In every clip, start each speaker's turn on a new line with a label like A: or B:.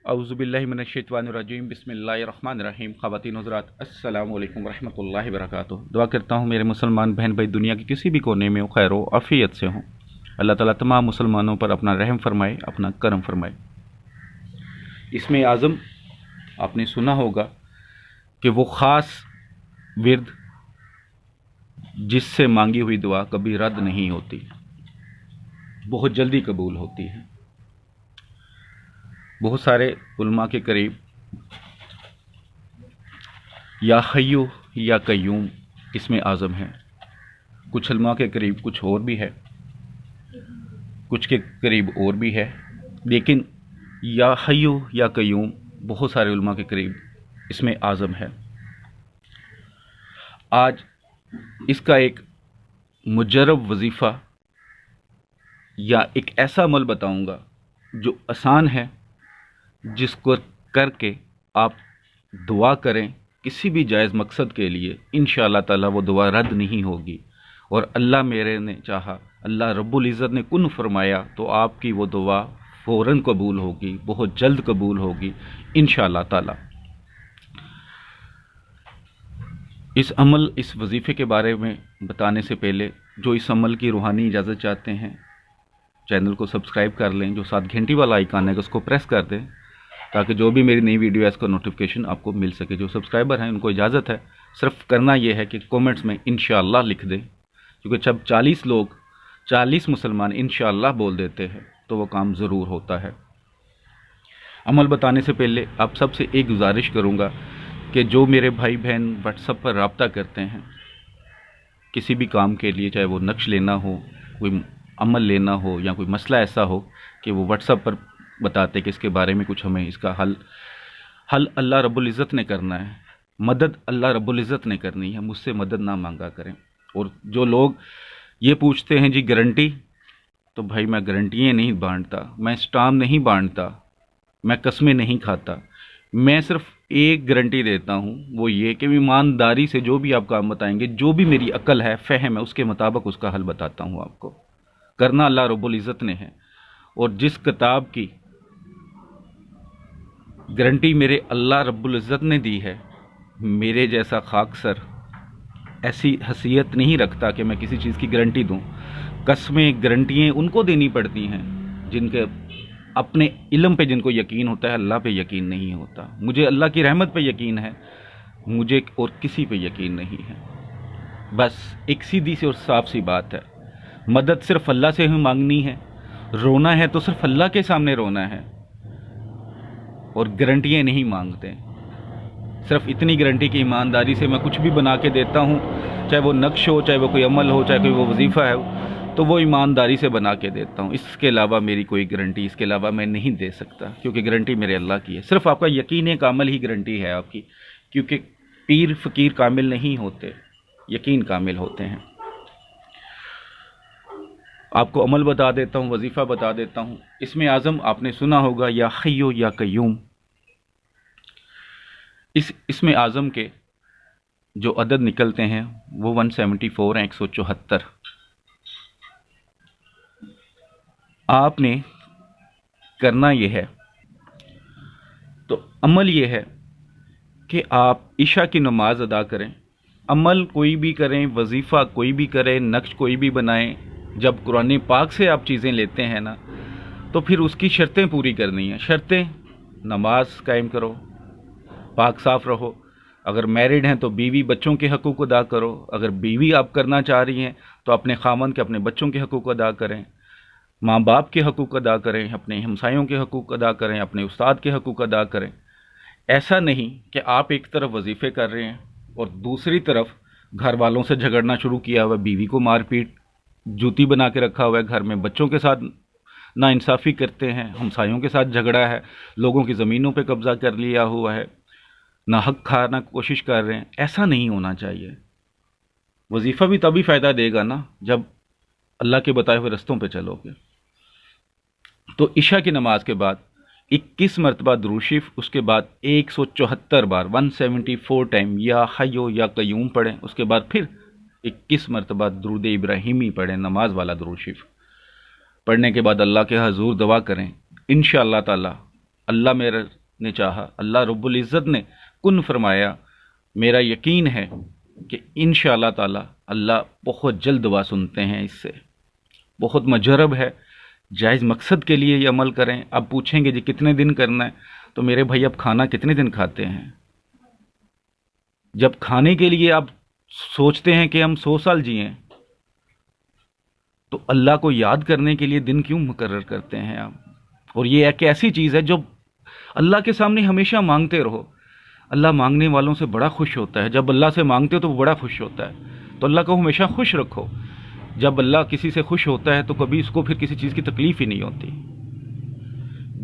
A: औज़ुबिल्लाहि मिनश्शैतानिर्रजीम बिस्मिल्लाहिर्रहमानिर्रहीम। ख़वातीन हज़रात अस्सलामु अलैकुम वरहमतुल्लाहि वबरकातुहू। दुआ करता हूँ मेरे मुसलमान बहन भाई दुनिया की किसी भी कोने में हो खैर व आफ़ियत से हों। अल्लाह ताला तमाम मुसलमानों पर अपना रहम फरमाए, अपना करम फरमाए। इसमें आज़म आपने सुना होगा कि वो ख़ास विर्द जिससे मांगी हुई दुआ कभी रद्द नहीं होती, बहुत जल्दी कबूल होती है। बहुत सारे उलमा के करीब या हय्यु या कय्यूम इसमें आज़म है, कुछ उलमा के करीब कुछ और भी है, कुछ के करीब और भी है, लेकिन या हय्यु या कय्यूम बहुत सारे उलमा के करीब इसमें आज़म है। आज इसका एक मुजर्रब वजीफ़ा या एक ऐसा अमल बताऊंगा जो आसान है, जिसको करके आप दुआ करें किसी भी जायज़ मकसद के लिए, इंशाअल्लाह ताला वो दुआ रद्द नहीं होगी। और अल्लाह मेरे ने चाहा, अल्लाह रब्बुल इज़्ज़त ने कुन फरमाया तो आपकी वो दुआ फ़ौरन कबूल होगी, बहुत जल्द कबूल होगी इंशाअल्लाह ताला। इस अमल, इस वजीफ़े के बारे में बताने से पहले जो इस अमल की रूहानी इजाज़त चाहते हैं, चैनल को सब्सक्राइब कर लें, जो साथ घंटी वाला आइकन है उसको प्रेस कर दें ताकि जो भी मेरी नई वीडियो है इसका नोटिफिकेशन आपको मिल सके। जो सब्सक्राइबर हैं उनको इजाज़त है, सिर्फ करना यह है कि कमेंट्स में इंशाअल्लाह लिख दें, क्योंकि जब 40 मुसलमान इंशाअल्लाह बोल देते हैं तो वो काम ज़रूर होता है। अमल बताने से पहले आप सबसे एक गुजारिश करूँगा कि जो मेरे भाई बहन व्हाट्सएप पर रब्ता करते हैं किसी भी काम के लिए, चाहे वो नक्श लेना हो, कोई अमल लेना हो या कोई मसला ऐसा हो कि वो व्हाट्सएप पर बताते कि इसके बारे में कुछ हमें इसका हल अल्लाह रब्बुल इज़्ज़त ने करना है, मदद अल्लाह रब्बुल इज़्ज़त ने करनी है, मुझसे मदद ना मांगा करें। और जो लोग ये पूछते हैं जी गारंटी, तो भाई मैं गारंटियाँ नहीं बांटता, मैं स्टाम्प नहीं बांटता, मैं कस्में नहीं खाता। मैं सिर्फ एक गारंटी देता हूँ, वो ये कि ईमानदारी से जो भी आप काम बताएंगे, जो भी मेरी अक्ल है, फ़हम है, उसके मुताबिक उसका हल बताता हूँ आपको। करना अल्लाह रब्बुल इज़्ज़त ने है। और जिस किताब की गारंटी मेरे अल्लाह रब्बुल इज़्ज़त ने दी है, मेरे जैसा खाकसर ऐसी हसीयत नहीं रखता कि मैं किसी चीज़ की गारंटी दूं। कस्में, गारंटियाँ उनको देनी पड़ती हैं जिनके अपने इल्म पे जिनको यकीन होता है, अल्लाह पे यकीन नहीं होता। मुझे अल्लाह की रहमत पे यकीन है, मुझे और किसी पे यकीन नहीं है। बस एक सीधी सी और साफ सी बात है, मदद सिर्फ अल्लाह से ही मांगनी है, रोना है तो सिर्फ अल्लाह के सामने रोना है, और गारंटियाँ नहीं मांगते। सिर्फ इतनी गारंटी की ईमानदारी से मैं कुछ भी बना के देता हूँ, चाहे वो नक्श हो, चाहे वो कोई अमल हो, चाहे कोई वो वजीफ़ा है, तो वो ईमानदारी से बना के देता हूँ। इसके अलावा मेरी कोई गारंटी इसके अलावा मैं नहीं दे सकता, क्योंकि गारंटी मेरे अल्लाह की है। सिर्फ आपका यकीन कामिल ही गारंटी है आपकी, क्योंकि पीर फ़कीर कामिल नहीं होते, यकीन कामिल होते हैं। आपको अमल बता देता हूँ, वजीफ़ा बता देता हूँ। इसमें आज़म आपने सुना होगा या हय्यु या कय्यूम। इसमें आज़म के जो अदद निकलते हैं वो 174 हैं, 174। आपने करना ये है, तो अमल ये है कि आप इशा की नमाज अदा करें। अमल कोई भी करें, वजीफ़ा कोई भी करें, नक्श कोई भी बनाएं, जब कुरान पाक से आप चीज़ें लेते हैं ना, तो फिर उसकी शर्तें पूरी करनी है। शर्तें, नमाज कायम करो, पाक साफ रहो, अगर मैरिड हैं तो बीवी बच्चों के हकूक़ अदा करो, अगर बीवी आप करना चाह रही हैं तो अपने खामन के, अपने बच्चों के हकूक़ अदा करें, माँ बाप के हकूक़ अदा करें, अपने हमसायों के हकूक़ अदा करें, अपने उस्ताद के हकूक़ अदा करें। ऐसा नहीं कि आप एक तरफ वजीफ़े कर रहे हैं और दूसरी तरफ घर वालों से झगड़ना शुरू किया हुआ, बीवी को मारपीट, जूती बना के रखा हुआ है, घर में बच्चों के साथ नाइंसाफ़ी करते हैं, हमसायों के साथ झगड़ा है, लोगों की ज़मीनों पे कब्ज़ा कर लिया हुआ है, ना हक खाना कोशिश कर रहे हैं। ऐसा नहीं होना चाहिए। वजीफ़ा भी तभी फ़ायदा देगा ना जब अल्लाह के बताए हुए रस्तों पे चलोगे। तो इशा की नमाज के बाद 21 मरतबा दुरूद शरीफ, उसके बाद 174 बार 174 टाइम या हय्यु या कय्यूम पढ़ें, उसके बाद फिर 21 मरतबा दुरूद इब्राहिमी पढ़ें, नमाज वाला दुरूद शरीफ। पढ़ने के बाद अल्लाह के हजूर दुआ करें, इंशाअल्लाह ताला اللہ میرے نے چاہا، اللہ رب العزت نے کن فرمایا، میرا یقین ہے کہ انشاءاللہ تعالی اللہ بہت جلد دعا سنتے ہیں اس سے۔ بہت مجرب ہے، جائز مقصد کے لیے یہ عمل کریں۔ اب پوچھیں گے جی کتنے دن کرنا ہے، تو میرے بھائی اب کھانا کتنے دن کھاتے ہیں؟ جب کھانے کے لیے آپ سوچتے ہیں کہ ہم 100 سال جئیں، تو اللہ کو یاد کرنے کے لیے دن کیوں مقرر کرتے ہیں آپ؟ اور یہ ایک ایسی چیز ہے جو اللہ کے سامنے ہمیشہ مانگتے رہو۔ اللہ مانگنے والوں سے بڑا خوش ہوتا ہے، جب اللہ سے مانگتے ہو تو وہ بڑا خوش ہوتا ہے، تو اللہ کو ہمیشہ خوش رکھو۔ جب اللہ کسی سے خوش ہوتا ہے تو کبھی اس کو پھر کسی چیز کی تکلیف ہی نہیں ہوتی۔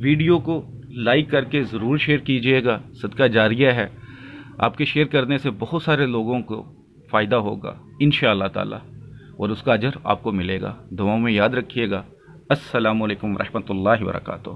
A: ویڈیو کو لائک کر کے ضرور شیئر کیجئے گا، صدقہ جاریہ ہے، آپ کے شیئر کرنے سے بہت سارے لوگوں کو فائدہ ہوگا انشاءاللہ تعالی، اور اس کا اجر آپ کو ملے گا۔ دعاؤں میں یاد رکھیے گا۔ السلام علیکم ورحمۃ اللہ وبرکاتہ۔